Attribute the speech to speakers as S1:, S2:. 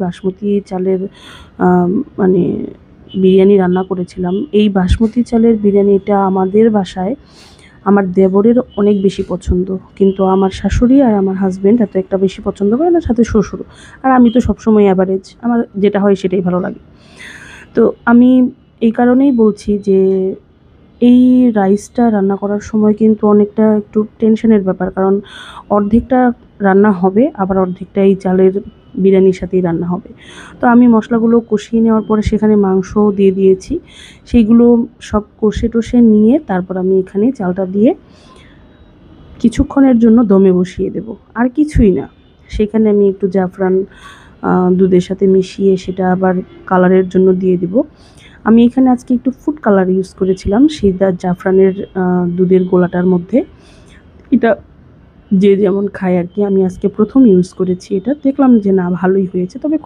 S1: বাসমতি চালের মানে বিরিয়ানি রান্না করেছিলাম। এই বাসমতি চালের বিরিয়ানিটা আমাদের বাসায় আমার দেবরের অনেক বেশি পছন্দ, কিন্তু আমার শাশুড়ি আর আমার হাজব্যান্ড এত একটা বেশি পছন্দ করে না, সাথে শ্বশুরও। আর আমি তো সবসময় অ্যাভারেজ, আমার যেটা হয় সেটাই ভালো লাগে। তো আমি এই কারণেই বলছি যে এই রাইসটা রান্না করার সময় কিন্তু অনেকটা একটু টেনশনের ব্যাপার, কারণ অর্ধেকটা রান্না হবে, আবার অর্ধেকটা এই চালের বিরিয়ানির সাথেই রান্না হবে। তো আমি মশলাগুলো কষিয়ে নেওয়ার পরে সেখানে মাংসও দিয়ে দিয়েছি। সেইগুলো সব কষে টষে নিয়ে তারপর আমি এখানে চালটা দিয়ে কিছুক্ষণের জন্য দমে বসিয়ে দেব, আর কিছুই না। সেখানে আমি একটু জাফরান দুধের সাথে মিশিয়ে সেটা আবার কালারের জন্য দিয়ে দিব। আমি এখানে আজকে একটু ফুড কালার ইউজ করেছিলাম সেই জাফরানের দুধের গোলাটার মধ্যে। এটা যে যেমন খায় আর কি, আমি আজকে প্রথম ইউজ করেছি এটা, দেখলাম যে না ভালোই হয়েছে, তবে